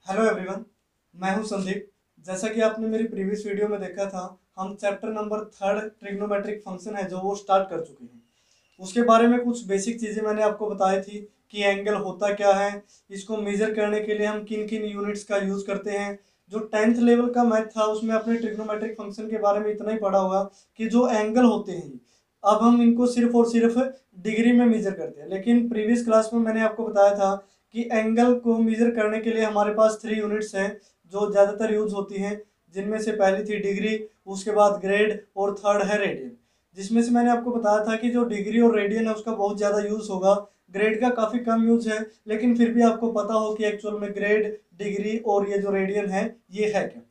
Hello everyone, मैं हूं संदीप। जैसा कि आपने मेरी प्रीवियस वीडियो में देखा था, हम चैप्टर नंबर 3 ट्रिग्नोमेट्रिक फंक्शन है जो वो स्टार्ट कर चुके हैं। उसके बारे में कुछ बेसिक चीज़ें मैंने आपको बताई थी कि एंगल होता क्या है, इसको मेजर करने के लिए हम किन किन यूनिट्स का यूज़ करते हैं। जो 10th लेवल का मैथ था उसमें अपने ट्रिग्नोमेट्रिक फंक्शन के बारे में इतना ही पढ़ा होगा कि जो एंगल होते हैं अब हम इनको सिर्फ और सिर्फ डिग्री में मेजर करते हैं। लेकिन प्रीवियस क्लास में मैंने आपको बताया था कि एंगल को मेजर करने के लिए हमारे पास 3 यूनिट्स हैं जो ज़्यादातर यूज होती हैं, जिनमें से पहली थी डिग्री, उसके बाद ग्रेड और थर्ड है रेडियन। जिसमें से मैंने आपको बताया था कि जो डिग्री और रेडियन है उसका बहुत ज़्यादा यूज़ होगा, ग्रेड का काफ़ी कम यूज है। लेकिन फिर भी आपको पता हो कि एक्चुअल में ग्रेड, डिग्री और ये जो रेडियन है ये है क्या।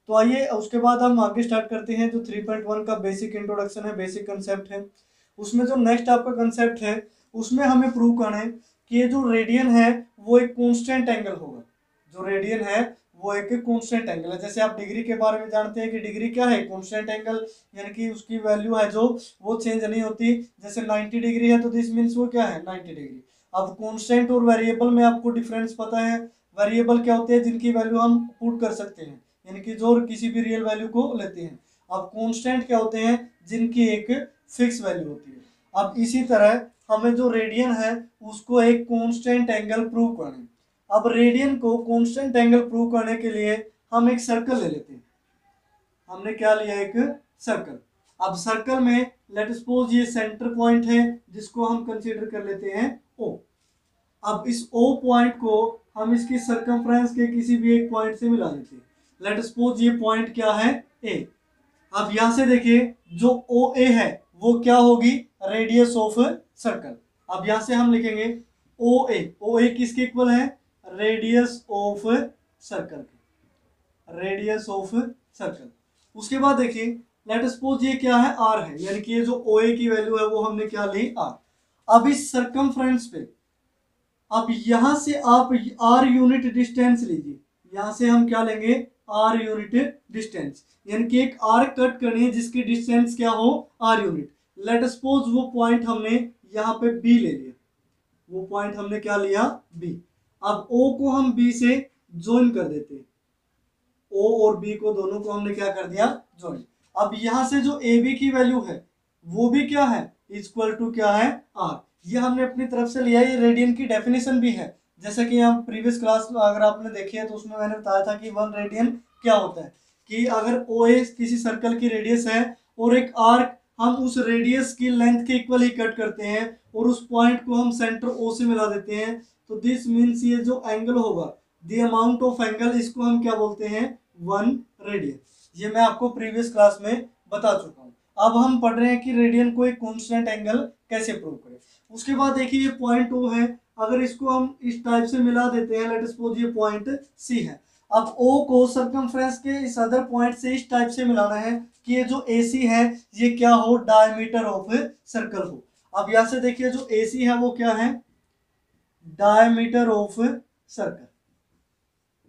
तो आइए उसके बाद हम आगे स्टार्ट करते हैं। जो 3.1 का बेसिक इंट्रोडक्शन है, बेसिक कंसेप्ट है, उसमें जो नेक्स्ट आपका कंसेप्ट है उसमें हमें प्रूव करना है कि ये जो रेडियन है वो एक कांस्टेंट एंगल होगा। जो रेडियन है वो एक कांस्टेंट एंगल है। जैसे आप डिग्री के बारे में जानते हैं कि डिग्री क्या है, कांस्टेंट एंगल, यानी कि उसकी वैल्यू है जो वो चेंज नहीं होती। जैसे 90 डिग्री है तो दिस मीन्स वो क्या है, 90 डिग्री। अब कांस्टेंट और वेरिएबल में आपको डिफरेंस पता है। वेरिएबल क्या होते हैं, जिनकी वैल्यू हम पुट कर सकते हैं, यानी कि जो किसी भी रियल वैल्यू को लेते हैं। अब कांस्टेंट क्या होते हैं, जिनकी एक फिक्स वैल्यू होती है। अब इसी तरह हमें जो रेडियन है उसको एक कांस्टेंट एंगल प्रूव करना है। अब रेडियन को कांस्टेंट एंगल प्रूव करने के लिए हम एक सर्कल ले लेते हैं। हमने क्या लिया, एक सर्कल। अब सर्कल में लेट सपोज ये सेंटर पॉइंट है जिसको हम कंसीडर कर लेते हैं ओ। अब इस ओ पॉइंट को हम इसकी सर्कमफ्रेंस के किसी भी एक पॉइंट से मिला देते हैं। लेट सपोज ये पॉइंट क्या है, ए। अब यहां से देखिए जो ओ ए है वो क्या होगी, रेडियस ऑफ सर्कल। अब यहां से हम लिखेंगे ओ ए। ओ ए किसके इक्वल है, रेडियस ऑफ सर्कल के, रेडियस ऑफ सर्कल। उसके बाद देखिए लेट सपोज ये क्या है, आर है, यानी कि ये जो ओ ए की वैल्यू है वो हमने क्या ली, आर। अब इस सर्कमफ्रेंस पे अब यहां से आप आर यूनिट डिस्टेंस लीजिए। यहां से हम क्या लेंगे, आर यूनिट डिस्टेंस, यानी कि एक आर कट करनी है जिसकी डिस्टेंस क्या हो, आर यूनिट। लेट सपोज वो पॉइंट हमने यहाँ पे बी ले लिया। वो पॉइंट हमने क्या लिया, बी। अब ओ को हम बी से ज्वाइन कर देते हैं। ओ और बी को दोनों को हमने क्या कर दिया, ज्वाइन। अब यहां से जो ए बी की वैल्यू है वो भी क्या है, इक्वल टू क्या है, आर। ये हमने अपनी तरफ से लिया, ये रेडियन की डेफिनेशन भी है। जैसे कि हम प्रीवियस क्लास अगर आपने देखी है तो उसमें मैंने बताया था कि 1 रेडियन क्या होता है, कि अगर ओ ए किसी सर्कल की रेडियस है और एक आर्क हम उस रेडियस की लेंथ के इक्वल ही कट करते हैं और उस पॉइंट को हम सेंटर ओ से मिला देते हैं, तो दिस मीन्स ये जो एंगल होगा, द अमाउंट ऑफ एंगल, इसको हम क्या बोलते हैं, 1 रेडियन। ये मैं आपको प्रीवियस क्लास में बता चुका हूँ। अब हम पढ़ रहे हैं कि रेडियन को एक कांस्टेंट एंगल कैसे प्रूव करें। उसके बाद देखिए ये पॉइंट ओ है, अगर इसको हम इस टाइप से मिला देते हैं, लेट सपोज ये पॉइंट सी है। अब ओ को सर्कमफ्रेंस के इस अदर पॉइंट से इस टाइप से मिलाना है कि ये जो ए सी है ये क्या हो, डायमीटर ऑफ सर्कल हो। अब यहां से देखिए जो ए सी है वो क्या है, diameter of circle,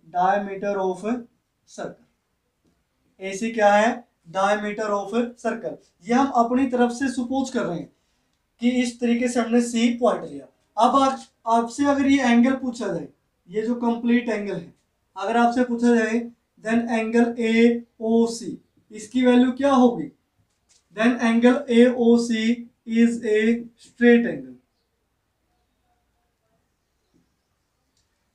diameter of circle. AC क्या है, डायमीटर ऑफ सर्कल। ये हम अपनी तरफ से सपोज कर रहे हैं कि इस तरीके से हमने सी पॉइंट लिया। अब आपसे अगर ये एंगल पूछा जाए, ये जो कंप्लीट एंगल है अगर आपसे पूछा जाए, देन एंगल ए ओ सी, इसकी वैल्यू क्या होगी, then angle A O C is a straight angle.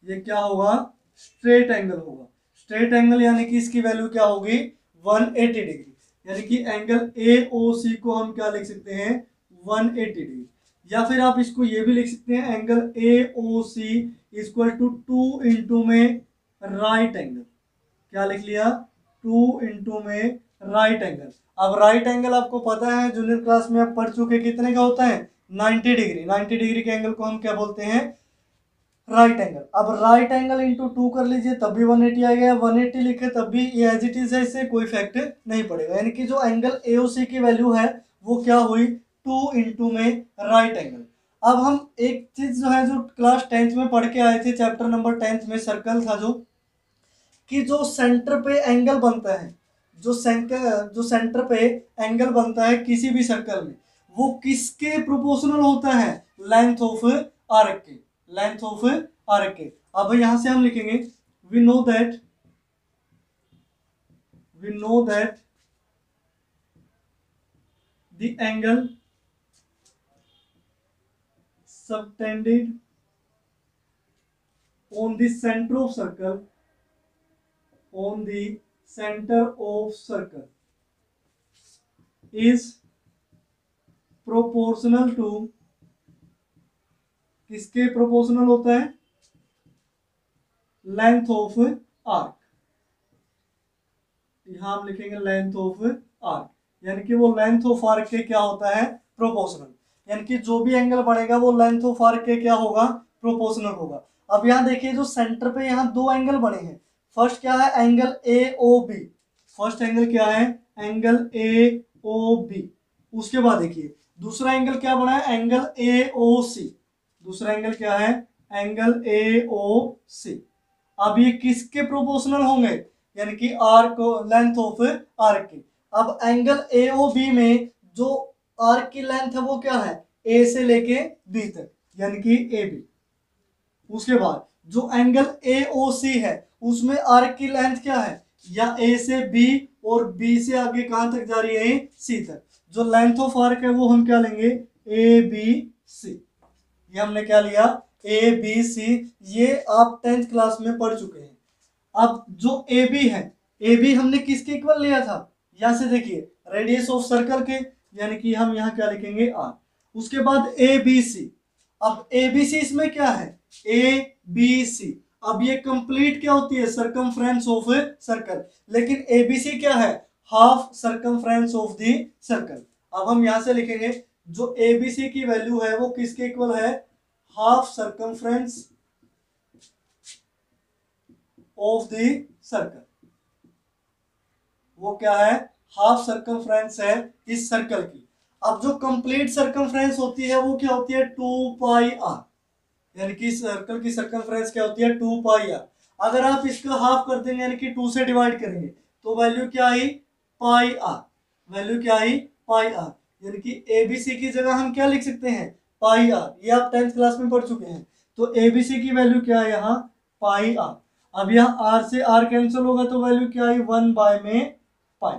ये क्या होगा, स्ट्रेट एंगल होगा। स्ट्रेट एंगल यानी कि इसकी वैल्यू क्या होगी, 180 डिग्री। यानी कि एंगल ए ओ सी को हम क्या लिख सकते हैं, 180 डिग्री। या फिर आप इसको ये भी लिख सकते हैं, angle A O C equal to 2 into में राइट एंगल। क्या लिख लिया, 2 इंटू में राइट एंगल। अब राइट एंगल आपको पता है, जूनियर क्लास में आप पढ़ चुके, कितने का होता है, 90 डिग्री। 90 डिग्री के एंगल को हम क्या बोलते हैं, राइट एंगल। अब राइट एंगल इंटू 2 कर लीजिए तब भी 180 आएगा, 180 लिखे तब भी ये एज इट इज है, इससे कोई इफेक्ट नहीं पड़ेगा। यानी कि जो एंगल एओसी की वैल्यू है वो क्या हुई, 2 इंटू में राइट एंगल। अब हम एक चीज जो है, जो क्लास 10th में पढ़ के आए थे, चैप्टर नंबर 10th में सर्कल था, जो कि जो सेंटर पे एंगल बनता है, जो सेंटर पे एंगल बनता है किसी भी सर्कल में, वो किसके प्रोपोर्शनल होता है, लेंथ ऑफ आर्क के, लेंथ ऑफ आर्क के। अब यहां से हम लिखेंगे we know that the angle subtended on the center of circle is proportional to, किसके प्रोपोर्शनल होता है? Length of arc. यहां हम लिखेंगे लेंथ ऑफ आर्क, यानी कि वो लेंथ ऑफ आर्क के क्या होता है? प्रोपोर्शनल। यानी कि जो भी एंगल बढ़ेगा वो लेंथ ऑफ आर्क के क्या होगा? प्रोपोर्शनल होगा। अब यहाँ देखिए जो सेंटर पे यहाँ दो एंगल बने हैं, फर्स्ट क्या है? Angle A O B. First angle क्या है? Angle A O B. उसके बाद देखिए दूसरा एंगल क्या बना है? Angle A O C. दूसरा एंगल क्या है? Angle A O C. अब ये किसके प्रोपोर्शनल होंगे? यानी कि आर्क, लेंथ ऑफ आर्क की। अब एंगल ए ओ बी में जो आर्क की लेंथ है वो क्या है? ए से लेके बी तक, यानी कि ए बी। उसके बाद जो एंगल ए ओ सी है उसमें आर्क की लेंथ क्या है? या ए से बी और बी से आगे कहां तक जा रही है? सी तक। जो लेंथ ऑफ आर्क है वो हम क्या लेंगे? A B C. ये हमने क्या लिया? A B C. ये आप 10th क्लास में पढ़ चुके हैं। अब जो ए बी है, ए बी हमने किसके इक्वल लिया था? यहां से देखिए रेडियस ऑफ सर्कल के, यानी कि हम यहाँ क्या लिखेंगे? आर। उसके बाद ए बी सी। अब ए बी सी इसमें क्या है? A B C. अब ये कंप्लीट क्या होती है? Circumference of circle. लेकिन ए बी सी क्या है? Half circumference of the circle. अब हम यहां से लिखेंगे जो ए बी सी की वैल्यू है वो किसके इक्वल है? Half circumference of the circle. वो क्या है? हाफ सर्कमफ्रेंस है इस सर्कल की। अब जो कंप्लीट सर्कमफ्रेंस होती है वो क्या होती है? 2 पाई आर। यानी कि सर्कल की सर्कमफ्रेंस क्या होती है? 2 पाई आर। अगर आप इसका हाफ कर देंगे यानी कि 2 से डिवाइड करेंगे तो वैल्यू क्या आई? पाई आर। वैल्यू क्या आई? पाई आर। यानी कि एबीसी की जगह हम क्या लिख सकते हैं? पाई आर। ये आप 10th क्लास में पढ़ चुके हैं। तो एबीसी की वैल्यू क्या है यहाँ? पाई आर। अब यहाँ आर से आर कैंसिल होगा तो वैल्यू क्या आई? 1 बाय में पाई।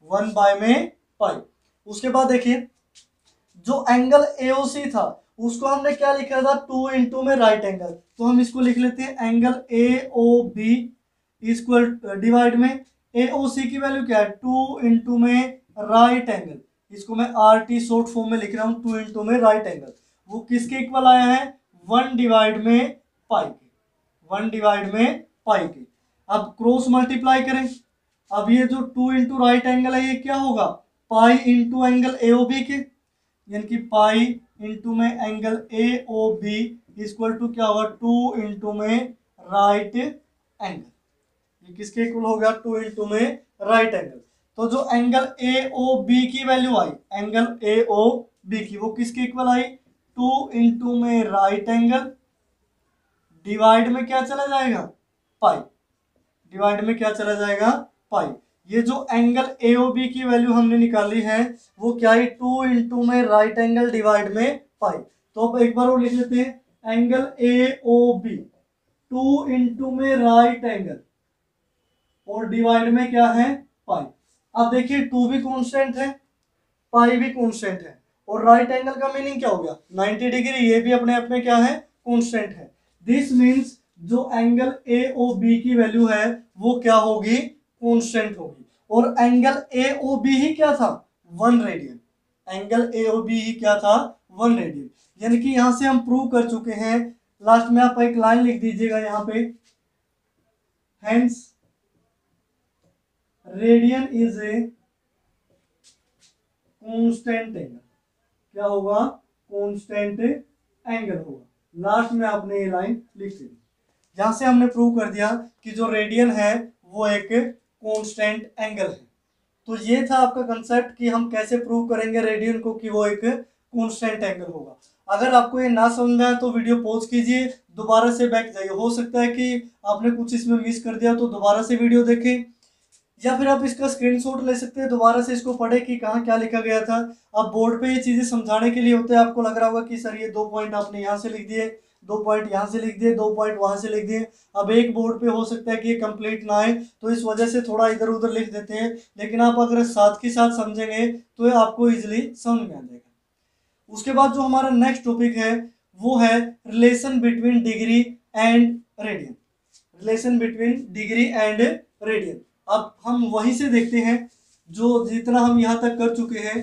1 बाय में पाई। उसके बाद देखिए जो एंगल एओसी था उसको हमने क्या लिखा था? 2 इंटू में राइट एंगल। तो हम इसको लिख लेते हैं angle A O B equal divide में एओसी की वैल्यू क्या है? 2 इंटू में राइट एंगल। इसको मैं आर टी शॉर्ट फॉर्म में लिख रहा हूँ, 2 इंटू में राइट एंगल। वो किसके इक्वल आया है? 1 डिवाइड में पाई के। 1 डिवाइड में पाई के। अब क्रॉस मल्टीप्लाई करें। अब ये जो 2 इंटू राइट एंगल है ये क्या होगा? Pi into angle A O B के, यानी कि पाई इंटू में angle A O B equal to क्या होगा? 2 इंटू में राइट एंगल। ये किसके इक्वल हो गया? 2 इंटू में राइट एंगल। तो जो एंगल ए ओ बी की वैल्यू आई, एंगल ए ओ बी की, वो किसके इक्वल आई? 2 इंटू में राइट एंगल डिवाइड में क्या चला जाएगा? पाई। डिवाइड में क्या चला जाएगा? पाई। ये जो एंगल ए ओ बी की वैल्यू हमने निकाली है वो क्या है? 2 इंटू में राइट एंगल डिवाइड में पाई। तो अब एक बार वो लिख लेते हैं angle A O B 2 into में राइट एंगल और डिवाइड में क्या है? पाई। अब देखिए 2 भी कांस्टेंट है, पाई भी कांस्टेंट है, और राइट एंगल का मीनिंग क्या हो गया? 90 डिग्री। ये भी अपने आप में क्या है? कांस्टेंट है। दिस मीन्स जो एंगल ए ओ बी की वैल्यू है वो क्या होगी? कांस्टेंट होगी। और एंगल ए ओ बी ही क्या था? 1 radian. Angle A O B ही क्या था? 1 रेडियन। यानी कि यहां से हम प्रूव कर चुके हैं। लास्ट में आप एक लाइन लिख दीजिएगा यहाँ पे, hence radian is a constant angle. क्या होगा? कांस्टेंट एंगल होगा। लास्ट में आपने ये लाइन लिख दी। यहां से हमने प्रूव कर दिया कि जो रेडियन है वो एक कांस्टेंट एंगल है। तो ये था आपका कंसेप्ट कि हम कैसे प्रूव करेंगे रेडियन को कि वो एक कांस्टेंट एंगल होगा। अगर आपको ये ना समझ में आए तो वीडियो पॉज कीजिए, दोबारा से बैक जाइए। हो सकता है कि आपने कुछ इसमें मिस कर दिया तो दोबारा से वीडियो देखें, या फिर आप इसका स्क्रीनशॉट ले सकते हैं, दोबारा से इसको पढ़े कि कहाँ क्या लिखा गया था। अब बोर्ड पे ये चीज़ें समझाने के लिए होते हैं। आपको लग रहा होगा कि सर ये 2 पॉइंट आपने यहाँ से लिख दिए, 2 पॉइंट यहाँ से लिख दिए, 2 पॉइंट वहां से लिख दिए। अब एक बोर्ड पे हो सकता है कि ये कंप्लीट ना आए, तो इस वजह से थोड़ा इधर उधर लिख देते हैं, लेकिन आप अगर साथ के साथ समझेंगे तो ये आपको इजिली समझ में आ जाएगा। उसके बाद जो हमारा नेक्स्ट टॉपिक है वो है relation between degree and radian. Relation between degree and radian. अब हम वहीं से देखते हैं जो जितना हम यहाँ तक कर चुके हैं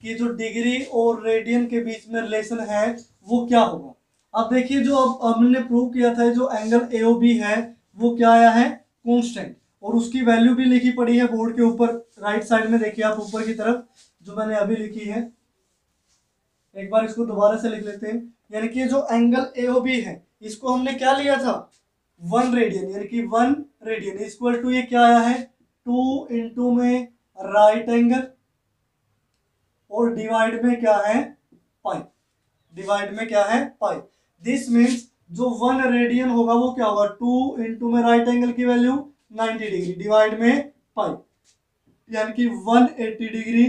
कि जो डिग्री और रेडियन के बीच में रिलेशन है वो क्या होगा। अब देखिए जो अब हमने प्रूव किया था, जो एंगल AOB है वो क्या आया है, कांस्टेंट, और उसकी वैल्यू भी लिखी पड़ी है बोर्ड के ऊपर राइट साइड में। देखिए आप ऊपर की तरफ जो मैंने अभी लिखी है, एक बार इसको दोबारा से लिख लेते हैं। यानी कि जो एंगल AOB है इसको हमने क्या लिया था, 1 रेडियन, यानी कि 1 रेडियन इक्वल टू ये क्या आया है, 2 इंटू में राइट एंगल और डिवाइड में क्या है, पाई। डिवाइड में क्या है, पाई। दिस मीन्स जो 1 रेडियन होगा वो क्या होगा, 2 इंटू में राइट एंगल की वैल्यू 90 डिग्री डिवाइड में पाई, यानी कि 180 डिग्री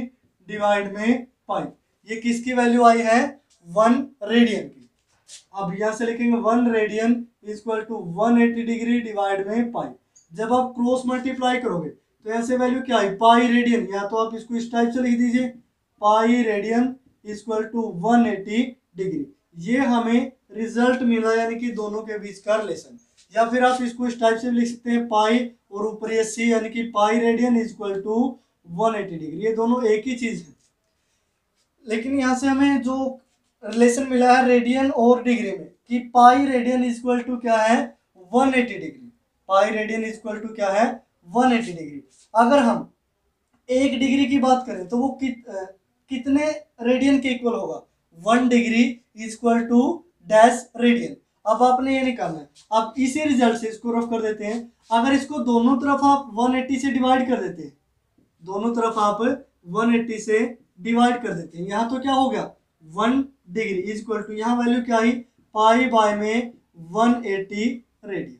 डिवाइड में पाई। ये किसकी वैल्यू आई है, 1 रेडियन की। अब यहां से लिखेंगे 1 radian equal to 180 degree divide में पाई। जब आप क्रॉस मल्टीप्लाई करोगे तो यहाँ से वैल्यू क्या आई, पाई रेडियन, या तो आप इसको इस टाइप से लिख दीजिए, pi radian equal to 180 degree. ये हमें रिजल्ट मिला, यानी कि दोनों के बीच का रिलेशन। या फिर आप इसको इस टाइप से लिख सकते हैं, पाई और ऊपर ये सी, यानी कि pi radian equal to 180 degree. ये दोनों एक ही चीज है, लेकिन यहाँ से हमें जो रिलेशन मिला है रेडियन और डिग्री में कि पाई रेडियन इक्वल टू क्या है, 180 degree. Pi radian equal to क्या है, 180 डिग्री। अगर हम 1 डिग्री की बात करें तो वो कितने रेडियन के इक्वल होगा, 1 degree equal to dash radian. अब आपने ये निकालना है। अब इसी रिजल्ट से इसको रफ कर देते हैं। अगर इसको दोनों तरफ आप 180 से डिवाइड कर देते हैं, दोनों तरफ आप 180 से डिवाइड कर देते हैं, यहाँ तो क्या हो गया, 1 डिग्री इक्वल टू, यहाँ वैल्यू क्या आई, पाई बाय में 180 रेडियन।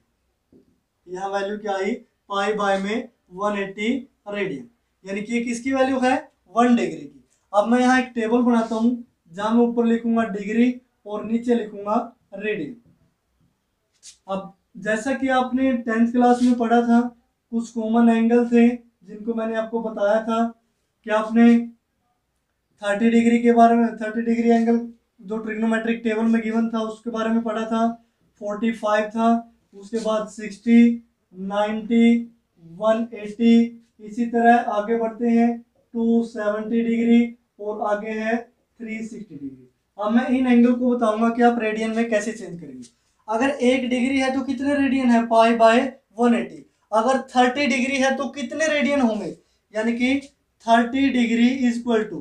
यहाँ वैल्यू क्या आई, पाई बाय में 180 रेडियन, यानी कि किसकी वैल्यू है, 1 डिग्री की। अब मैं यहाँ एक टेबल बनाता हूँ जहाँ मैं ऊपर लिखूंगा डिग्री और नीचे लिखूंगा रेडियन। अब जैसा कि आपने 10th क्लास में पढ़ा था, कुछ कॉमन एंगल थे जिनको मैंने आपको बताया था कि आपने 30 डिग्री के बारे में, 30 डिग्री एंगल जो ट्रिग्नोमेट्रिक टेबल में गिवन था उसके बारे में पढ़ा था, 45 था, उसके बाद 60, 90, 180, इसी तरह आगे बढ़ते हैं 270 डिग्री और आगे है 360 डिग्री। अब मैं इन एंगल को बताऊंगा कि आप रेडियन में कैसे चेंज करेंगे। अगर 1 डिग्री है तो कितने रेडियन है, पाई बाय 180। अगर 30 डिग्री है तो कितने रेडियन होंगे, यानी कि 30 degree equal to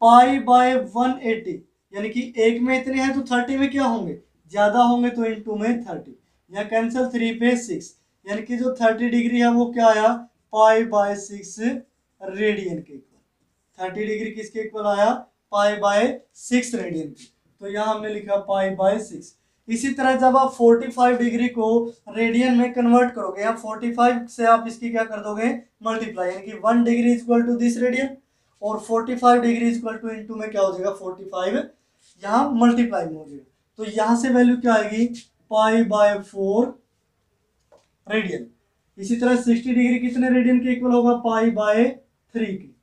pi by 180, यानी कि एक में इतने हैं तो 30 में क्या होंगे, ज्यादा होंगे तो इनटू में 30, या कैंसिल 3 पे 6, यानी कि जो 30 डिग्री है वो क्या आया, पाई बाय 6 रेडियन के इक्वल। 30 डिग्री किसके इक्वल आया, पाई बाय 6 रेडियन की। तो यहाँ हमने लिखा पाई बाय 6। इसी तरह जब आप 45 डिग्री को रेडियन में कन्वर्ट करोगे, यहाँ 45 से आप इसकी क्या कर दोगे, मल्टीप्लाई, यानी कि 1 degree equal to this radian और 45 डिग्री इक्वल टू इनटू में क्या हो जाएगा, 45 यहाँ मल्टीप्लाई में हो जाएगा। तो यहाँ से वैल्यू क्या आएगी, पाई बाय 4 रेडियन। इसी तरह 60 डिग्री कितने रेडियन के इक्वल होगा, पाई बाय 3 की।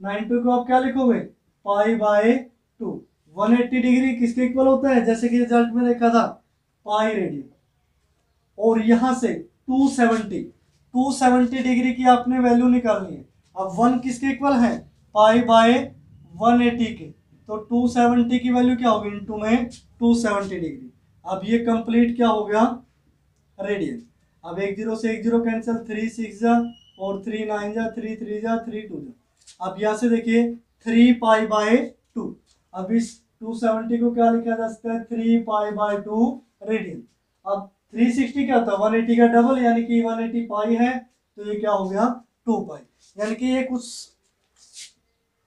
90 को आप क्या लिखोगे, पाई बाय 2। 180 डिग्री किसके इक्वल होता है, जैसे कि रिजल्ट में देखा था, पाई रेडियन। और यहां से 270 डिग्री की आपने वैल्यू निकालनी है। अब 1 किसके इक्वल है, पाई बाय 180 के, तो 270 की वैल्यू क्या होगी, इनटू में 270 डिग्री। अब ये कंप्लीट क्या हो गया, रेडियन। अब 1 0 से 1 0 कैंसिल, 3 6 जा और 3 9 जा, 3 3 जा, 3 2 जा। अब यहाँ से देखिए 3 पाई बाय 2। अब इस 270 को क्या लिखा जा सकता है, 3 पाई बाय 2 रेडियन। अब 360 क्या होता है, 180 का डबल, यानी कि 180 पाई है, तो ये क्या हो गया, 2 पाई। यानी कि ये कुछ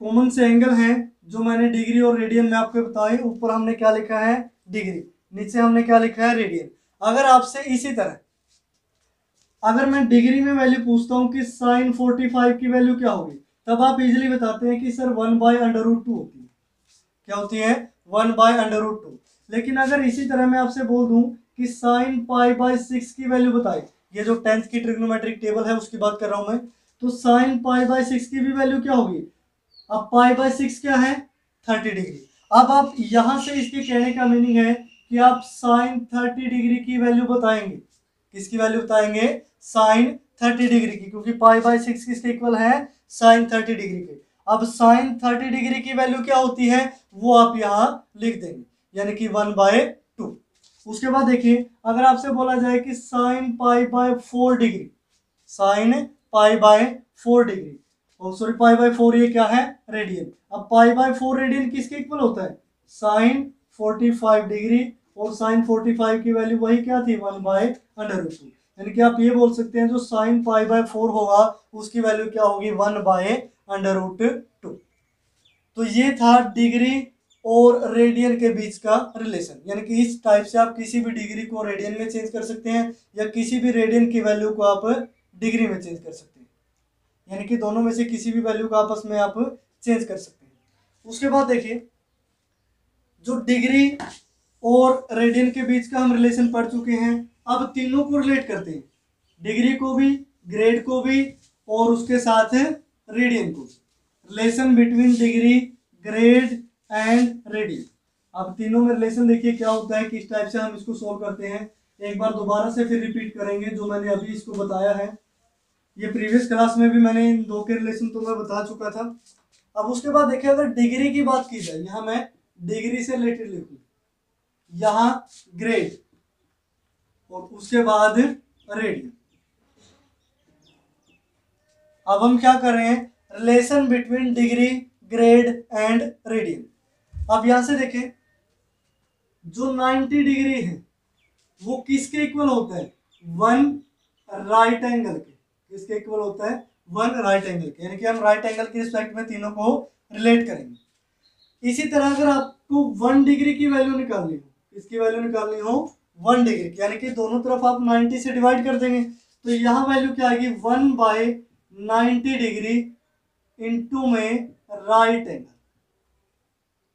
कॉमन से एंगल हैं जो मैंने डिग्री और रेडियन में आपको बताए। ऊपर हमने क्या लिखा है, डिग्री, नीचे हमने क्या लिखा है, रेडियन। अगर आपसे इसी तरह अगर मैं डिग्री में वैल्यू पूछता हूँ कि साइन 45 की वैल्यू क्या होगी, तब आप इजीली बताते हैं कि सर 1/√2 होती है। क्या होती है, 1/√2। लेकिन अगर इसी तरह मैं आपसे बोल दूं कि साइन पाई बाय 6 की वैल्यू बताए, ये जो 10th की ट्रिग्नोमेट्रिक टेबल है उसकी बात कर रहा हूं मैं, तो साइन पाई बाय 6 की भी वैल्यू क्या होगी? अब पाई बाय 6 क्या है? 30 डिग्री। अब आप यहां से इसके कहने का मीनिंग है कि आप साइन 30 डिग्री की वैल्यू बताएंगे। किसकी वैल्यू बताएंगे? साइन 30 डिग्री की, क्योंकि पाई बाय 6 किसके इक्वल है? साइन 30 डिग्री के। अब साइन 30 डिग्री की वैल्यू क्या होती है वो आप यहाँ लिख देंगे, यानी कि 1/2। उसके बाद देखिए, अगर आपसे बोला जाए कि sine pi by 4 degree, sine pi by 4 degree, sorry pi by 4 ये क्या है? रेडियन। अब पाई बाय 4 रेडियन किसके इक्वल होता है? साइन 45 डिग्री, और साइन 45 की वैल्यू वही क्या थी? 1/√2। यानी कि आप ये बोल सकते हैं जो साइन पाई बाय 4 होगा उसकी वैल्यू क्या होगी? 1/√2। तो ये था डिग्री और रेडियन के बीच का रिलेशन, यानी कि इस टाइप से आप किसी भी डिग्री को रेडियन में चेंज कर सकते हैं या किसी भी रेडियन की वैल्यू को आप डिग्री में चेंज कर सकते हैं, यानी कि दोनों में से किसी भी वैल्यू को आपस में आप चेंज कर सकते हैं। उसके बाद देखिए, जो डिग्री और रेडियन के बीच का हम रिलेशन पढ़ चुके हैं, अब तीनों को रिलेट करते हैं, डिग्री को भी, ग्रेड को भी, और उसके साथ रेडियन को। Relation between degree, grade and radian. अब तीनों में रिलेशन देखिए क्या होता है, किस टाइप से हम इसको सोल्व करते हैं। एक बार दोबारा से फिर रिपीट करेंगे जो मैंने अभी इसको बताया है। ये प्रीवियस क्लास में भी मैंने इन दो के रिलेशन तो मैं बता चुका था। अब उसके बाद देखिए, अगर डिग्री की बात की जाए, यहाँ मैं डिग्री से रिलेटेड लिखूं, यहाँ ग्रेड, और उसके बाद रेडियन। अब हम क्या कर रहे हैं? Relation between degree, grade and radian. अब यहां से देखें, जो 90 डिग्री है वो किसके इक्वल होता है? 1 राइट एंगल के। किसके इक्वल होता है? 1 राइट एंगल के, यानी कि हम राइट एंगल के रिस्पेक्ट में तीनों को रिलेट करेंगे। इसी तरह अगर आपको 1 डिग्री की वैल्यू निकालनी हो, इसकी वैल्यू निकालनी हो 1 डिग्री की, यानी कि दोनों तरफ आप 90 से डिवाइड कर देंगे, तो यहाँ वैल्यू क्या आएगी? 1/90 डिग्री इंटू में राइट एंगल।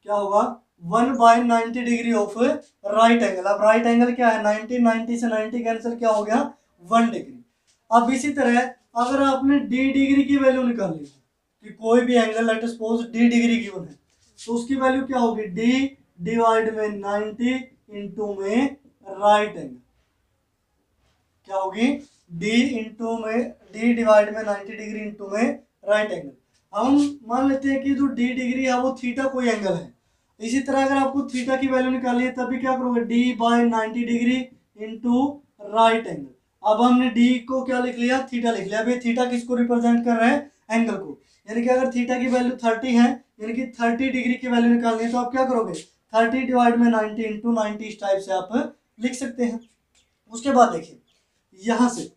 क्या होगा? 1/90 डिग्री ऑफ राइट एंगल। अब राइट एंगल क्या है? 90 से 90 कैंसिल, क्या हो गया? 1 डिग्री। अब इसी तरह अगर आपने डी डिग्री की वैल्यू निकालनी है कि कोई भी angle, let suppose D degree given है, तो उसकी वैल्यू क्या होगी? डी डिवाइड में 90 इंटू में राइट एंगल। क्या होगी? डी इंटू में डी डिवाइड में 90 डिग्री इंटू में राइट एंगल। हम मान लेते हैं कि जो डी डिग्री है वो थीटा कोई एंगल है। इसी तरह अगर आपको थीटा की वैल्यू निकालनी है तब भी क्या करोगे? D by 90 degree into right angle. अब हमने डी को क्या लिख लिया? थीटा लिख लिया। अब ये थीटा किसको रिप्रेजेंट कर रहा है? एंगल को। यानी कि अगर थीटा की वैल्यू 30 है, यानी कि 30 डिग्री की वैल्यू निकालनी है, तो आप क्या करोगे? 30 डिवाइड में 90 इंटू 90 इस टाइप से आप लिख सकते हैं। उसके बाद देखिए, यहां से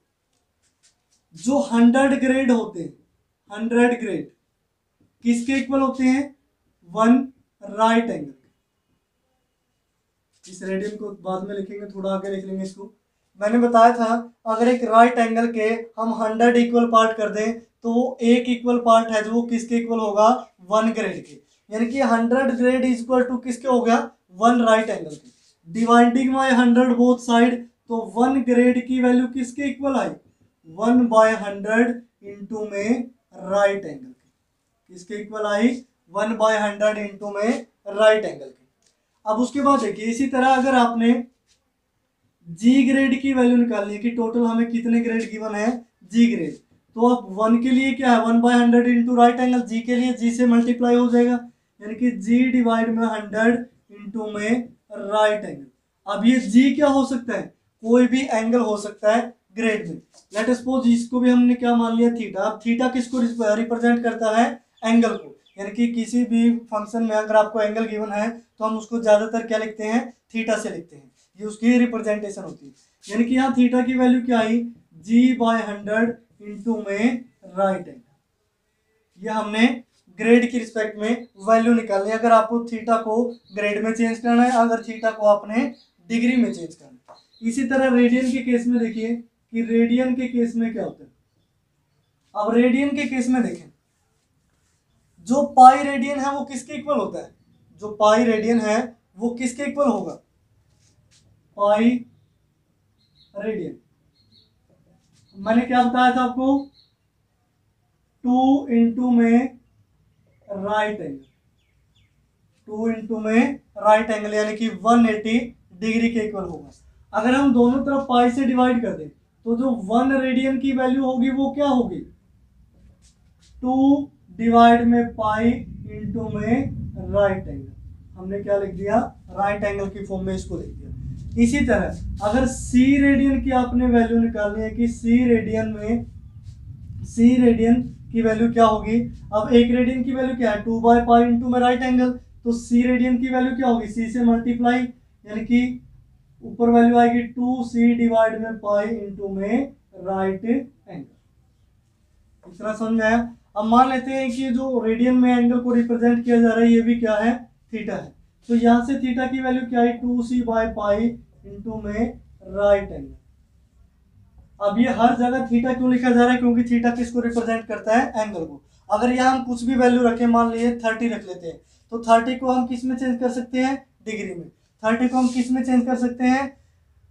जो 100 ग्रेड होते हैं, 100 ग्रेड किसके इक्वल होते हैं? 1 राइट एंगल। इस रेडियन को बाद में लिखेंगे, थोड़ा आगे लिख लेंगे इसको। मैंने बताया था अगर एक राइट एंगल के हम 100 इक्वल पार्ट कर दें तो वो एक इक्वल पार्ट है जो वो किसके इक्वल होगा? 1 ग्रेड के। यानी कि 100 ग्रेड इज इक्वल टू किसके हो गया? 1 राइट एंगल के। डिवाइडिंग बाय 100 बोथ साइड, तो 1 ग्रेड की वैल्यू किसके इक्वल आई? 1/100 इंटू में राइट एंगल के। किसके इक्वल आई? 1/100 इंटू में राइट एंगल के। अब उसके बाद देखिए, इसी तरह अगर आपने जी ग्रेड की वैल्यू निकालनी है कि टोटल हमें कितने ग्रेड गिवन है? जी ग्रेड, तो अब 1 के लिए क्या है? 1/100 इंटू राइट एंगल। जी के लिए जी से मल्टीप्लाई हो जाएगा, यानी कि जी डिवाइड में 100 इंटू में राइट एंगल। अब ये जी क्या हो सकता है? कोई भी एंगल हो सकता है ग्रेड में। लेट सपोज इसको भी हमने क्या मान लिया? थीटा। अब थीटा किसको रिप्रेजेंट करता है? एंगल को। यानी कि किसी भी फंक्शन में अगर आपको एंगल गिवन है तो हम उसको ज्यादातर क्या लिखते हैं? थीटा से लिखते हैं, ये उसकी रिप्रेजेंटेशन होती है। यानी कि यहाँ थीटा की वैल्यू क्या आई? g/100 इंटू में राइट एंगल। ये हमने ग्रेड की रिस्पेक्ट में वैल्यू निकालनी है, अगर आपको थीटा को ग्रेड में चेंज करना है, अगर थीटा को आपने डिग्री में चेंज करना है। इसी तरह रेडियन के केस में देखिए कि रेडियन के केस में क्या होता है। अब रेडियन के केस में देखें, जो पाई रेडियन है वो किसके इक्वल होता है? जो पाई रेडियन है वो किसके इक्वल होगा? Pi radian. मैंने क्या बताया था आपको, 2 इंटू में राइट एंगल, 2 इंटू में राइट एंगल यानी कि 180 डिग्री के इक्वल होगा। अगर हम दोनों तरफ पाई से डिवाइड कर दें तो जो 1 रेडियन की वैल्यू होगी वो क्या होगी, 2 डिवाइड में पाई इंटू में राइट एंगल। हमने क्या लिख दिया, राइट एंगल की फॉर्म में इसको लिख दिया। इसी तरह अगर सी रेडियन की आपने वैल्यू निकालनी है कि सी रेडियन की वैल्यू क्या होगी। अब एक रेडियन की वैल्यू क्या है, 2 बाय पाई इंटू में राइट एंगल, तो सी रेडियन की वैल्यू क्या होगी, सी से मल्टीप्लाई यानी कि ऊपर वैल्यू आएगी 2c डिवाइड में पाई इंटू में राइट एंगल। इतना समझ में आया। अब मान लेते हैं कि जो रेडियन में एंगल को रिप्रेजेंट किया जा रहा है ये भी क्या है, थीटा है। तो यहां से थीटा की वैल्यू क्या है, 2c बाय पाई इंटू में राइट एंगल। अब ये हर जगह थीटा क्यों लिखा जा रहा है, क्योंकि थीटा किसको रिप्रेजेंट करता है, एंगल को। अगर यहाँ हम कुछ भी वैल्यू रखें, मान लीजिए 30 रख लेते हैं, तो 30 को हम किस में चेंज कर सकते हैं, डिग्री में। 30 को हम किस में चेंज कर सकते हैं,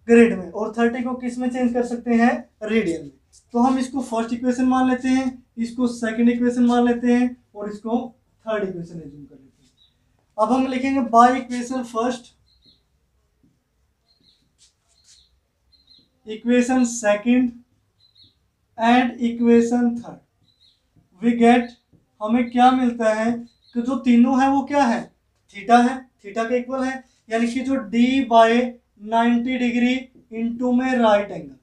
ग्रेड में। और 30 को किस में चेंज कर सकते हैं, रेडियन में। तो हम इसको फर्स्ट इक्वेशन मान लेते हैं, इसको सेकंड इक्वेशन मान लेते हैं और इसको थर्ड इक्वेशन एज्यूम कर लेते हैं। अब हम लिखेंगे by equation first, equation second and equation third. We get, हमें क्या मिलता है कि जो तीनों है वो क्या है, थीटा है, थीटा के इक्वल है। यानी कि जो d बाय 90 डिग्री इंटू में राइट एंगल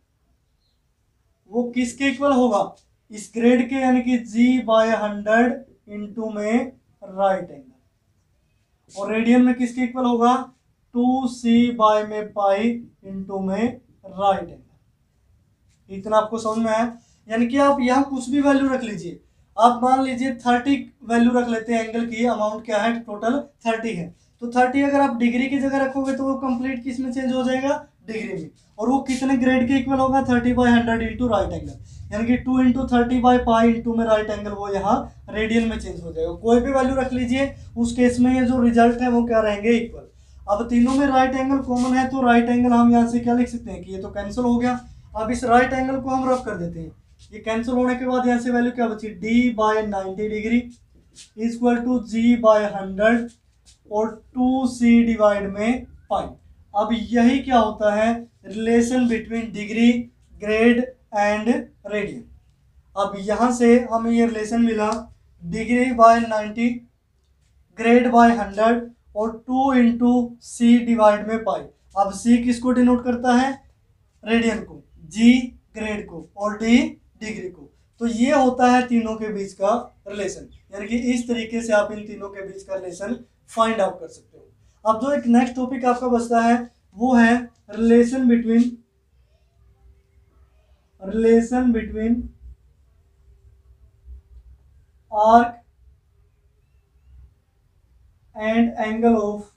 वो किसके इक्वल होगा, इस ग्रेड के, यानी कि g बाय 100 इंटू में राइट एंगल। और रेडियन में किसके इक्वल होगा, 2c बाय में पाई इंटू में राइट एंगल। इतना आपको समझ में आया। यानी कि आप यहाँ कुछ भी वैल्यू रख लीजिए। आप मान लीजिए 30 वैल्यू रख लेते हैं, एंगल की अमाउंट क्या है, टोटल 30 है। तो 30 अगर आप डिग्री की जगह रखोगे तो वो कंप्लीट किस में चेंज हो जाएगा, डिग्री में। और वो कितने ग्रेड के इक्वल होगा, 30 बाय 100 इंटू राइट एंगल, यानी कि 2 इंटू 30 बाय पाई इंटू में राइट एंगल, वो यहाँ रेडियन में चेंज हो जाएगा। कोई भी वैल्यू रख लीजिए, उस केस में ये जो रिजल्ट है वो क्या रहेंगे, इक्वल। अब तीनों में राइट एंगल कॉमन है, तो राइट एंगल हम यहाँ से क्या लिख सकते हैं कि ये तो कैंसिल हो गया। अब इस राइट एंगल को हम रफ कर देते हैं। ये कैंसिल होने के बाद यहाँ से वैल्यू क्या बची, d by 90 degree equal to g by 100 और 2c डिवाइड में पाई। अब यही क्या होता है, relation between degree, grade and radian. अब यहाँ से हमें ये रिलेशन मिला, डिग्री बाय 90, ग्रेड बाय 100 और 2 इंटू सी डिवाइड में पाई। अब c किसको डिनोट करता है, रेडियन को, g ग्रेड को और d डिग्री को। तो ये होता है तीनों के बीच का रिलेशन। यानी कि इस तरीके से आप इन तीनों के बीच का रिलेशन फाइंड आउट कर सकते हो। अब जो एक नेक्स्ट टॉपिक आपका बचता है वो है relation between arc and angle of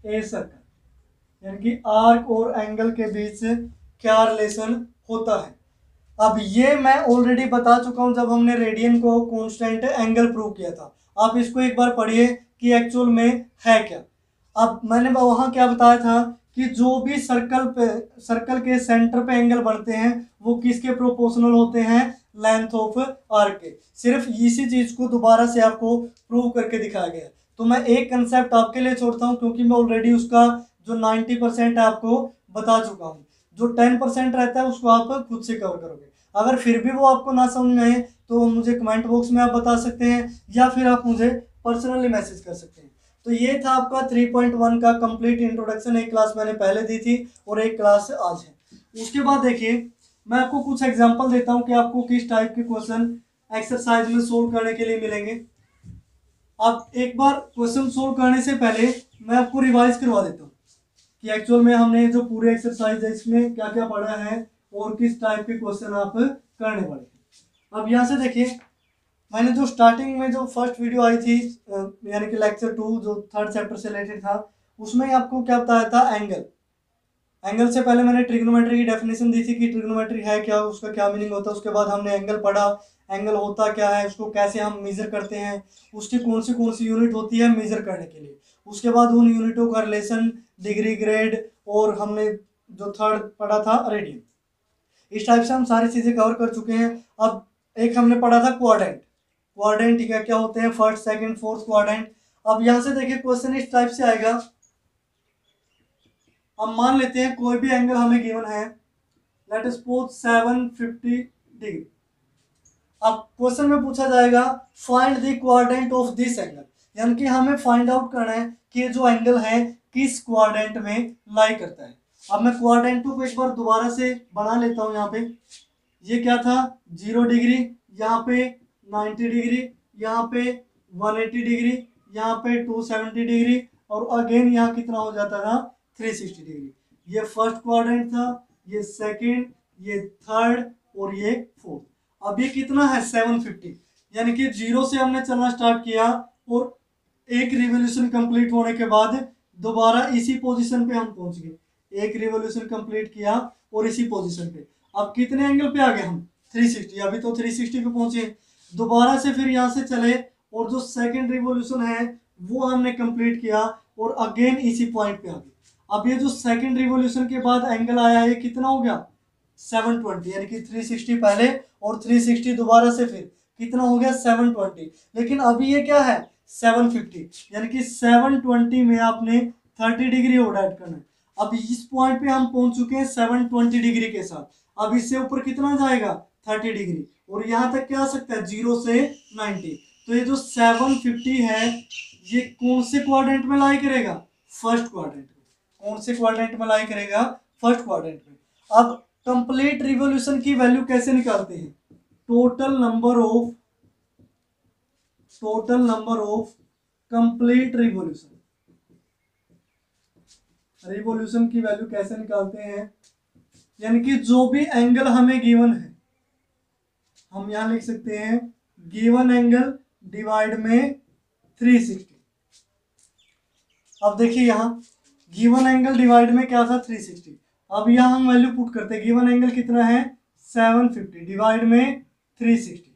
a circle. यानी कि आर्क और एंगल के बीच क्या रिलेशन होता है। अब ये मैं ऑलरेडी बता चुका हूं जब हमने रेडियन को कांस्टेंट एंगल प्रूव किया था। आप इसको एक बार पढ़िए कि एक्चुअल में है क्या। अब मैंने वहां क्या बताया था कि जो भी सर्कल के सेंटर पे एंगल बनते हैं वो किसके प्रोपोर्शनल होते हैं, लेंथ ऑफ आर्क के। सिर्फ इसी चीज को दोबारा से आपको प्रूव करके दिखाया गया। तो मैं एक कंसेप्ट आपके लिए छोड़ता हूं क्योंकि मैं ऑलरेडी उसका जो 90% है आपको बता चुका हूं। जो 10% रहता है उसको आप खुद से कवर करोगे। अगर फिर भी वो आपको ना समझ में आए तो मुझे कमेंट बॉक्स में आप बता सकते हैं या फिर आप मुझे पर्सनली मैसेज कर सकते हैं। तो ये था आपका 3.1 का कंप्लीट इंट्रोडक्शन। एक क्लास मैंने पहले दी थी और एक क्लास आज है। उसके बाद देखिए मैं आपको कुछ एग्जांपल देता हूं कि आपको किस टाइप के क्वेश्चन एक्सरसाइज में सोल्व करने के लिए मिलेंगे। अब एक बार क्वेश्चन सोल्व करने से पहले मैं आपको रिवाइज करवा देता हूँ कि एक्चुअल में हमने जो पूरे एक्सरसाइज है इसमें क्या क्या पढ़ा है और किस टाइप के क्वेश्चन आप करने वाले हैं। अब यहाँ से देखिए मैंने जो स्टार्टिंग में जो फर्स्ट वीडियो आई थी यानी कि लेक्चर 2 जो थर्ड चैप्टर से रिलेटेड था उसमें आपको क्या बताया था, एंगल से पहले मैंने ट्रिग्नोमेट्री की डेफिनेशन दी थी कि ट्रिग्नोमेट्री है क्या, उसका क्या मीनिंग होता है। उसके बाद हमने एंगल पढ़ा, एंगल होता क्या है, उसको कैसे हम मेजर करते हैं, उसकी कौन सी यूनिट होती है मेजर करने के लिए। उसके बाद उन यूनिटों का रिलेशन, डिग्री, ग्रेड, और हमने जो थर्ड पढ़ा था रेडियन। इस टाइप से हम सारी चीजें कवर कर चुके हैं। अब एक हमने पढ़ा था क्वाड्रेंट। क्वाड्रेंट क्या क्या होते हैं, फर्स्ट, सेकंड, फोर्थ क्वाड्रेंट। अब यहां से देखिए क्वेश्चन इस टाइप से आएगा। अब मान लेते हैं कोई भी एंगल हमें गिवन है, लेट अस सपोज 750 डिग्री। अब क्वेश्चन में पूछा जाएगा find the quadrant of this angle, यानी कि हमें फाइंड आउट करना है कि ये जो एंगल है किस क्वाड्रेंट में लाई करता है। अब मैं क्वाड्रेंटों को एक बार दोबारा से बना लेता हूं। यहाँ पे ये क्या था, 0 डिग्री, यहाँ पे 90 डिग्री, यहाँ पे 180 डिग्री, यहाँ पे 270 डिग्री, और अगेन यहाँ कितना हो जाता था, 360 डिग्री। ये फर्स्ट क्वाड्रेंट था, ये सेकंड, ये थर्ड, और ये फोर्थ। अब ये कितना है, 750, यानी कि 0 से हमने चलना स्टार्ट किया और एक रिवोल्यूशन कंप्लीट होने के बाद दोबारा इसी पोजीशन पे हम पहुंच गए। एक रिवोल्यूशन कंप्लीट किया और इसी पोजीशन पे। अब कितने एंगल पे आ गए हम, 360। अभी तो 360 पे पहुंचे। दोबारा से फिर यहाँ से चले और जो सेकंड रिवोल्यूशन है वो हमने कंप्लीट किया और अगेन इसी पॉइंट पे आ गए। अब ये जो सेकंड रिवोल्यूशन के बाद एंगल आया है, ये कितना हो गया, 720, यानी कि 360 पहले और 360 दोबारा से, फिर कितना हो गया, 720। लेकिन अभी ये क्या है, 750, यानी कि 720 में आपने 30 डिग्री और ऐड करना है। अब इस पॉइंट पे हम पहुंच चुके हैं 720 डिग्री के साथ। अब इससे ऊपर कितना जाएगा, 30 डिग्री, और यहां तक क्या आ सकता है, 0 से 90। तो ये जो 750 है ये कौन से क्वाड्रेंट में लाई करेगा, फर्स्ट क्वाड्रेंट में। कौन से क्वाड्रेंट में लाई करेगा, फर्स्ट क्वाड्रेंट में। अब कंप्लीट रिवोल्यूशन की वैल्यू कैसे निकालते हैं, total number of complete revolution की वैल्यू कैसे निकालते हैं, यानी कि जो भी एंगल हमें गिवन है, हम यहां लिख सकते हैं गिवन एंगल डिवाइड में 360। अब देखिए यहां गिवन एंगल डिवाइड में क्या था, 360। अब यहां हम वैल्यू पुट करते हैं, गिवन एंगल कितना है, 750 डिवाइड में 360।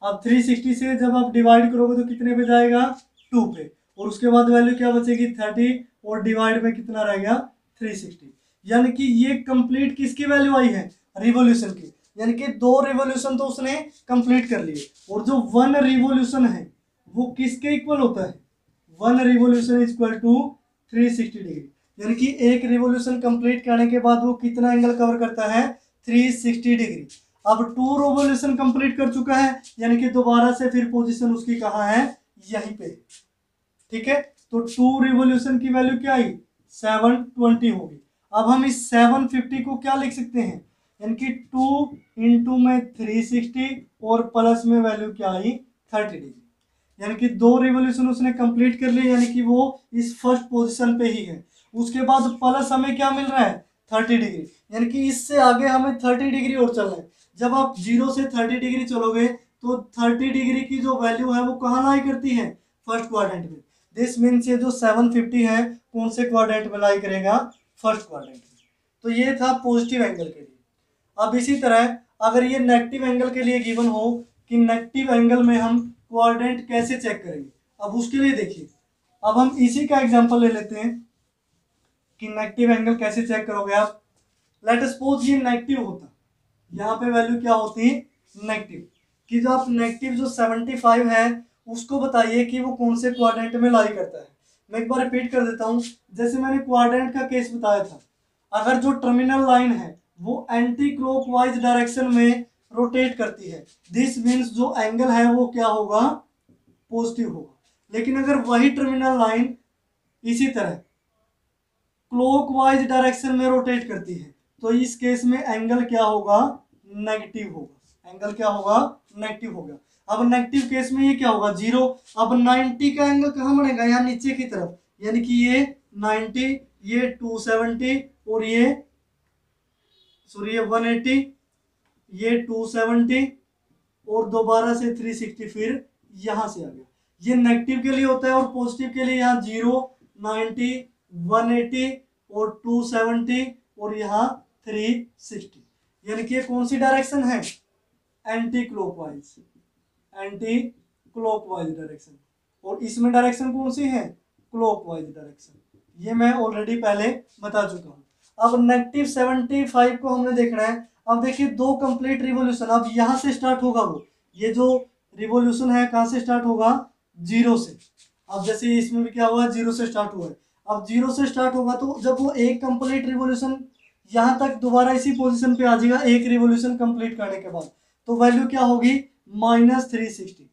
अब 360 से जब आप डिवाइड करोगे तो कितने पे जाएगा, 2 पे, और उसके बाद वैल्यू क्या बचेगी, 30, और डिवाइड में कितना रहेगा, 360। यानी कि ये कंप्लीट किसकी वैल्यू आई है, रिवोल्यूशन की। यानी कि 2 रिवोल्यूशन तो उसने कंप्लीट कर लिए, और जो 1 रिवोल्यूशन है वो किसके इक्वल होता है, 1 revolution is equal to 360 degree. यानी कि एक रिवोल्यूशन कंप्लीट करने के बाद वो कितना एंगल कवर करता है, 360 डिग्री। अब 2 रिवोल्यूशन कंप्लीट कर चुका है, यानी कि दोबारा से फिर पोजीशन उसकी कहाँ है, यहीं पे। ठीक है, तो 2 रिवोल्यूशन की वैल्यू क्या आई, 720 होगी। अब हम इस 750 को क्या लिख सकते हैं, यानी कि 2 इंटू में 360 और प्लस में वैल्यू क्या आई, 30 डिग्री। यानी कि 2 रिवोल्यूशन उसने कंप्लीट कर लिए, यानी कि वो इस फर्स्ट पोजीशन पे ही है। उसके बाद प्लस हमें क्या मिल रहा है, 30 डिग्री, यानी कि इससे आगे हमें 30 डिग्री और चलना है। जब आप 0 से 30 डिग्री चलोगे तो 30 डिग्री की जो वैल्यू है वो कहाँ लाई करती है, फर्स्ट क्वाड्रेंट में। दिस मीन्स ये जो 750 है कौन से क्वाड्रेंट में लाई करेगा, फर्स्ट क्वाड्रेंट में। तो ये था पॉजिटिव एंगल के लिए। अब इसी तरह अगर ये नेगेटिव एंगल के लिए गिवन हो कि नेगेटिव एंगल में हम क्वाड्रेंट कैसे चेक करेंगे, अब उसके लिए देखिए, अब हम इसी का एग्जांपल ले लेते हैं कि नेगेटिव एंगल कैसे चेक करोगे आप। लेट सपोज ये नेगेटिव होता, यहाँ पे वैल्यू क्या होती, नेगेटिव कि जो आप नेगेटिव जो 75 है उसको बताइए कि वो कौन से क्वाड्रेंट में लाई करता है। मैं एक बार रिपीट कर देता हूँ, जैसे मैंने क्वाड्रेंट का केस बताया था, अगर जो टर्मिनल लाइन है वो एंटी क्लॉकवाइज डायरेक्शन में रोटेट करती है, दिस मीन्स जो एंगल है वो क्या होगा, पॉजिटिव होगा। लेकिन अगर वही टर्मिनल लाइन इसी तरह क्लॉकवाइज डायरेक्शन में रोटेट करती है तो इस केस में एंगल क्या होगा, नेगेटिव होगा। एंगल क्या होगा, नेगेटिव होगा। अब नेगेटिव केस में ये क्या होगा, 0। अब 90 का एंगल कहाँ बनेगा, यहाँ नीचे की तरफ, यानी कि ये 90, ये 270, और ये 180, ये 270, और दोबारा से 360, फिर यहां से आ गया। ये नेगेटिव के लिए होता है, और पॉजिटिव के लिए यहाँ 0, 90, 180 और 270 और यहाँ 360। यानी कि ये कौन सी डायरेक्शन है, एंटी क्लॉकवाइज डायरेक्शन। और इसमें डायरेक्शन कौन सी है, क्लॉकवाइज डायरेक्शन, ये मैं ऑलरेडी पहले बता चुका हूँ। अब -75 को हमने देखना है। अब देखिए 2 कंप्लीट रिवॉल्यूशन, अब यहाँ से स्टार्ट होगा वो, ये जो रिवॉल्यूशन है कहाँ से स्टार्ट होगा, 0 से। अब जैसे इसमें भी क्या हुआ है, 0 से स्टार्ट हुआ है। अब 0 से स्टार्ट होगा तो जब वो एक कंप्लीट रिवॉल्यूशन यहाँ तक दोबारा इसी पोजीशन पे आ जाएगा एक रिवॉल्यूशन कंप्लीट करने के बाद, तो वैल्यू क्या होगी, -360।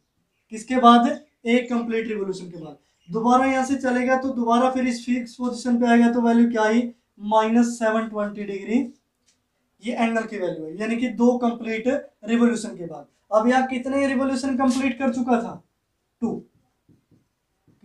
किसके बाद, एक कंप्लीट रिवॉल्यूशन के बाद। दोबारा यहाँ से चलेगा तो दोबारा फिर इस फिक्स पोजीशन पे आएगा तो वैल्यू क्या आई, -720 डिग्री, ये एंगल की वैल्यू है, यानी कि 2 कंप्लीट रिवॉल्यूशन के बाद। अब यहाँ कितने रिवॉल्यूशन कंप्लीट कर चुका था, 2।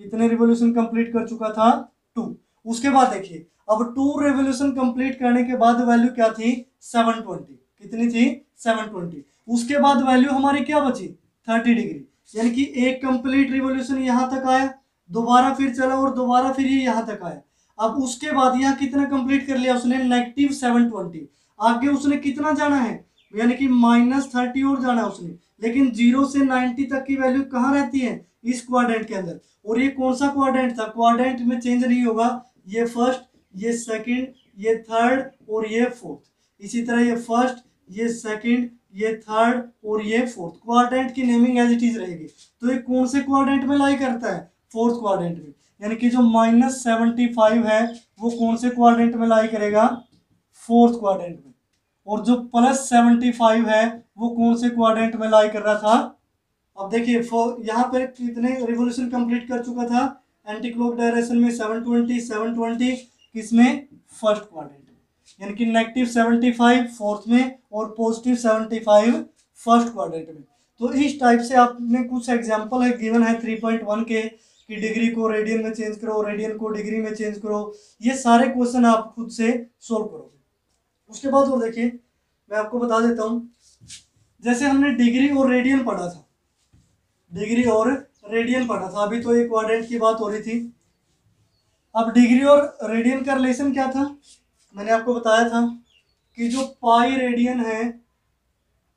कितने रिवॉल्यूशन कंप्लीट कर चुका था, 2। उसके बाद देखिए अब 2 रिवॉल्यूशन कंप्लीट करने के बाद वैल्यू क्या थी, 720। कितनी थी, 720। उसके बाद वैल्यू हमारी क्या बची, 30 डिग्री, यानी कि एक कंप्लीट रिवॉल्यूशन यहाँ तक आया, दोबारा फिर चला और दोबारा फिर ये यहाँ तक आया। अब उसके बाद यहाँ कितना कंप्लीट कर लिया उसने, -720। आगे उसने कितना जाना है, यानी कि -30 और जाना है उसने, लेकिन 0 से 90 तक की वैल्यू कहाँ रहती है, इस क्वाड्रेंट के अंदर। और ये कौन सा क्वाड्रेंट था, क्वाड्रेंट में चेंज नहीं होगा, ये फर्स्ट, ये सेकंड, ये थर्ड और ये फोर्थ। इसी तरह ये फर्स्ट, ये सेकंड, ये थर्ड और ये फोर्थ। क्वाड्रेंट की नेमिंग एज इट इज रहेगी। तो ये कौन से क्वाड्रेंट में लाई करता है, फोर्थ क्वाड्रेंट में, यानी कि जो -75 है वो कौन से क्वाड्रेंट में लाई करेगा, फोर्थ क्वाड्रेंट में। और जो +75 है वो कौन से क्वाड्रेंट में लाई कर रहा था। अब देखिए यहाँ पर कितने रिवॉल्यूशन कंप्लीट कर चुका था, एंटी क्लॉक डायरेक्शन में 720 किसमें, फर्स्ट क्वाड्रेंट में, यानी कि -75 फोर्थ में और +75 फर्स्ट क्वाड्रेंट में। तो इस टाइप से आपने कुछ एग्जांपल है गिवन है 3.1 के, कि डिग्री को रेडियन में चेंज करो, रेडियन को डिग्री में चेंज करो। ये सारे क्वेश्चन आप खुद से सोल्व करोगे। उसके बाद और देखिए मैं आपको बता देता हूँ, जैसे हमने डिग्री और रेडियन पढ़ा था, डिग्री और रेडियन पढ़ा था, अभी तो एक क्वाड्रेंट की बात हो रही थी। अब डिग्री और रेडियन का रिलेशन क्या था, मैंने आपको बताया था कि जो पाई रेडियन है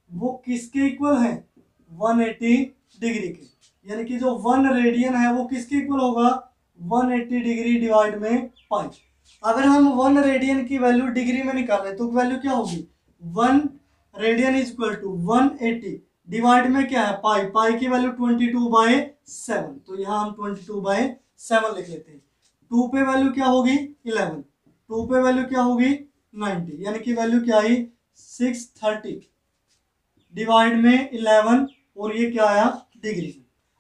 वो किसके इक्वल है, 180 डिग्री के, यानी कि जो 1 रेडियन है वो किसके इक्वल होगा, 180 डिग्री डिवाइड में पाई। अगर हम 1 रेडियन की वैल्यू डिग्री में निकाल रहे तो वैल्यू क्या होगी, 1 radian is equal to 180 divide में क्या है, पाई। पाई की वैल्यू 22/7, तो यहाँ हम 22/7 लिख लेते हैं। 2 पे वैल्यू क्या होगी, 11, 2 पे वैल्यू क्या होगी, 90, यानी कि वैल्यू क्या आई, 630 डिवाइड में 11, और ये क्या आया, डिग्री।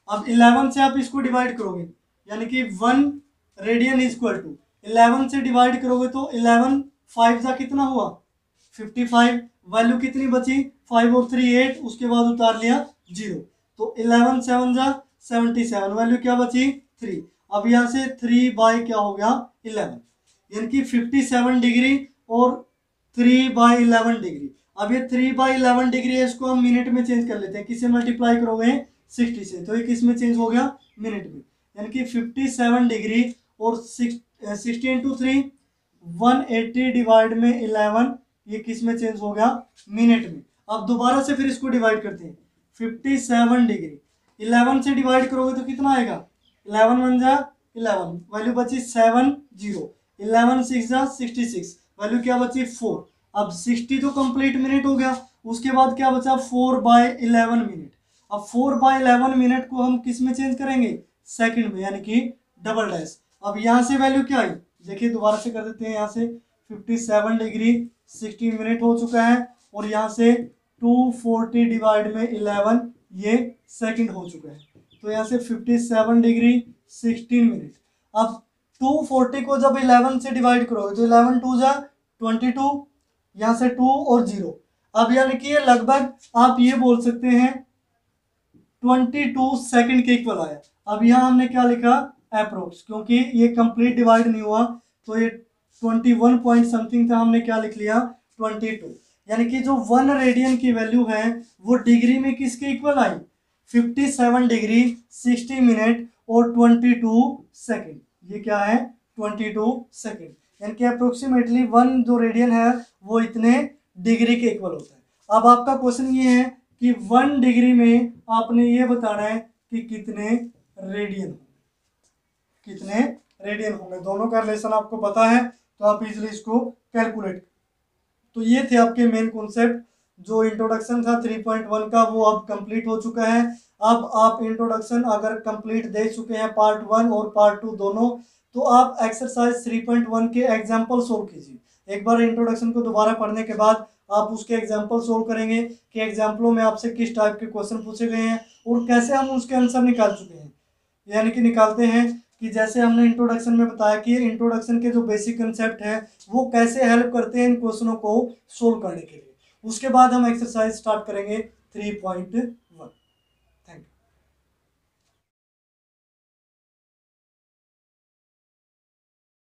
अब 11 से आप इसको डिवाइड करोगे, यानी कि 1 रेडियन इज इक्वल टू 11 से डिवाइड करोगे तो 11 5 का कितना हुआ, 55। वैल्यू कितनी बची, 5 और 3 8, उसके बाद उतार लिया 0, तो 11 7 जा 77, वैल्यू क्या बची, 3। अब यहाँ से 3 बाई क्या हो गया, 11, यानी कि 57 डिग्री और 3/11 डिग्री। अब ये 3/11 डिग्री है, इसको हम मिनट में चेंज कर लेते हैं, किससे मल्टीप्लाई करोगे, 60 से, तो ये किस में चेंज हो गया, मिनट में, यानी कि 57 डिग्री और 60 × 3 180 डिवाइड में 11, ये किस में चेंज हो गया, मिनट में। अब दोबारा से फिर इसको डिवाइड करते हैं, 57 डिग्री 11 से डिवाइड करोगे तो कितना आएगा, 11 1 जा 11, वैल्यू बची 7 0, 11 6 जा 66, वैल्यू क्या बची 4। अब 60 तो कंप्लीट मिनट हो गया, उसके बाद क्या बचा, 4/11 मिनट। अब 4/11 मिनट को हम किस में चेंज करेंगे, सेकंड में, यानी कि डबल डैश। अब यहाँ से वैल्यू क्या आई, देखिए दोबारा से कर देते हैं, यहाँ से 57 डिग्री 60 मिनट हो चुका है, और यहाँ से 240 डिवाइड में 11, ये सेकंड हो चुका है, तो यहाँ से 57 डिग्री 16 मिनट। अब 240 को जब 11 से डिवाइड करोगे तो 11 2 जा 22, यहाँ से 2 और 0, अब यानी कि ये लगभग आप ये बोल सकते हैं 22 सेकंड के इक्वल आया। अब यहाँ हमने क्या लिखा, अप्रोक्स, क्योंकि ये कंप्लीट डिवाइड नहीं हुआ, तो ये 21 पॉइंट समथिंग था, हमने क्या लिख लिया, 22, यानी कि जो 1 रेडियन की वैल्यू है वो डिग्री में किसके इक्वल आई, 57 डिग्री 60 मिनट और 22 सेकंड, ये क्या है, 22 सेकंड, यानी कि अप्रोक्सीमेटली 1 जो रेडियन है वो इतने डिग्री के इक्वल होता है। अब आपका क्वेश्चन ये है कि 1 डिग्री में आपने ये बताना है कि कितने रेडियन। कितने रेडियन होंगे। दोनों का रिलेशन आपको पता है तो आप इजीली इसको कैलकुलेट। तो ये थे आपके मेन कॉन्सेप्ट। जो इंट्रोडक्शन था 3.1 का वो अब कंप्लीट हो चुका है। अब आप इंट्रोडक्शन अगर कंप्लीट दे चुके हैं पार्ट 1 और पार्ट 2 दोनों, तो आप एक्सरसाइज 3.1 के एग्जाम्पल सोल्व कीजिए। एक बार इंट्रोडक्शन को दोबारा पढ़ने के बाद आप उसके एग्जाम्पल सोल्व करेंगे कि एग्जाम्पलों में आपसे किस टाइप के क्वेश्चन पूछे गए हैं और कैसे हम उसके आंसर निकाल चुके हैं। यानी कि निकालते हैं कि जैसे हमने इंट्रोडक्शन में बताया कि इंट्रोडक्शन के जो बेसिक कंसेप्ट है वो कैसे हेल्प करते हैं इन क्वेश्चनों को सोल्व करने के लिए। उसके बाद हम एक्सरसाइज स्टार्ट करेंगे 3.2